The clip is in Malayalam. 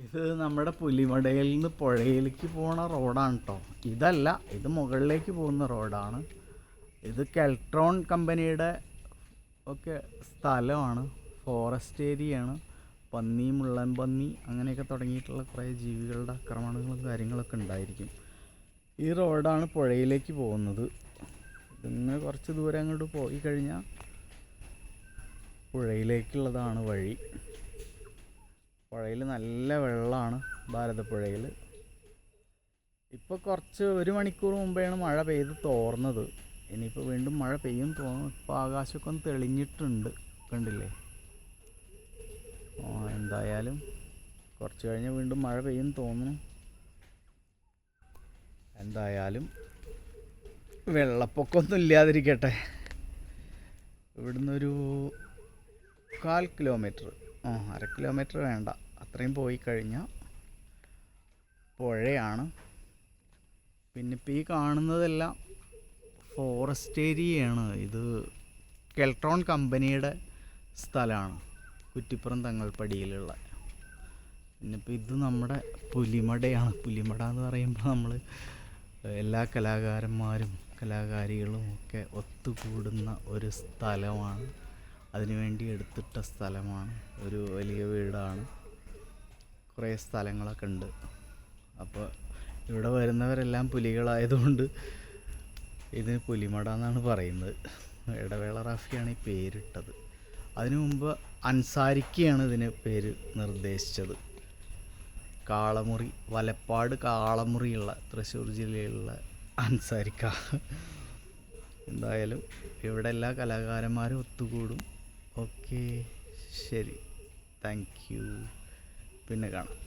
ഇത് നമ്മുടെ പുലിമടയിൽ നിന്ന് പുഴയിലേക്ക് പോണ റോഡാണ് കേട്ടോ. ഇതല്ല, ഇത് മുകളിലേക്ക് പോകുന്ന റോഡാണ്. ഇത് കെൽട്രോൺ കമ്പനിയുടെ ഒക്കെ സ്ഥലമാണ്, ഫോറസ്റ്റ് ഏരിയയാണ്. പന്നി, മുള്ളൻ പന്നി അങ്ങനെയൊക്കെ തുടങ്ങിയിട്ടുള്ള കുറേ ജീവികളുടെ ആക്രമണങ്ങളും കാര്യങ്ങളൊക്കെ ഉണ്ടായിരിക്കും. ഈ റോഡാണ് പുഴയിലേക്ക് പോകുന്നത്. ഇതിങ്ങനെ കുറച്ച് ദൂരം അങ്ങോട്ട് പോയി കഴിഞ്ഞാൽ പുഴയിലേക്കുള്ളതാണ് വഴി. പുഴയിൽ നല്ല വെള്ളമാണ്, ഭാരതപ്പുഴയിൽ. ഇപ്പോൾ കുറച്ച് 1 മണിക്കൂർ മുമ്പെയാണ് മഴ പെയ്ത് തോർന്നത്. ഇനിയിപ്പോൾ വീണ്ടും മഴ പെയ്യും തോന്നുന്നു. ഇപ്പോൾ ആകാശമൊക്കെ ഒന്ന് തെളിഞ്ഞിട്ടുണ്ട്, കണ്ടില്ലേ? എന്തായാലും കുറച്ച് കഴിഞ്ഞ് വീണ്ടും മഴ പെയ്യും തോന്നുന്നു. എന്തായാലും വെള്ളപ്പൊക്കമൊന്നും ഇല്ലാതിരിക്കട്ടെ. ഇവിടുന്നൊരു 1/4 കിലോമീറ്റർ, 1/2 കിലോമീറ്റർ വേണ്ട, അത്രയും പോയി കഴിഞ്ഞാൽ പുഴയാണ്. പിന്നെ ഇപ്പോൾ ഈ കാണുന്നതെല്ലാം ഫോറസ്റ്റ് ഏരിയയാണ്. ഇത് കെൽട്രോൺ കമ്പനിയുടെ സ്ഥലമാണ്, കുറ്റിപ്പുറം തങ്ങൾപ്പടിയിലുള്ള. പിന്നെ ഇപ്പോൾ ഇത് നമ്മുടെ പുലിമടയാണ്. പുലിമട എന്ന് പറയുമ്പോൾ നമ്മൾ എല്ലാ കലാകാരന്മാരും കലാകാരികളും ഒക്കെ ഒത്തുകൂടുന്ന ഒരു സ്ഥലമാണ്. അതിനുവേണ്ടി എടുത്തിട്ട സ്ഥലമാണ്. ഒരു വലിയ വീടാണ്, കുറേ സ്ഥലങ്ങളൊക്കെ ഉണ്ട്. അപ്പോൾ ഇവിടെ വരുന്നവരെല്ലാം പുലികളായതുകൊണ്ട് ഇതിന് പുലിമട എന്നാണ് പറയുന്നത്. ഇടവേള റാഫിയാണ് ഈ പേരിട്ടത്. അതിനു മുമ്പ് അൻസാരിക്കയാണ് ഇതിന് പേര് നിർദ്ദേശിച്ചത്. കാളമുറി, വലപ്പാട് കാളമുറിയുള്ള തൃശ്ശൂർ ജില്ലയിലുള്ള അൻസാരിക്ക. എന്തായാലും ഇവിടെ എല്ലാ കലാകാരന്മാരും ഒത്തുകൂടും. ഓക്കെ, ശരി, താങ്ക് യു. പിന്നെ കാണാം.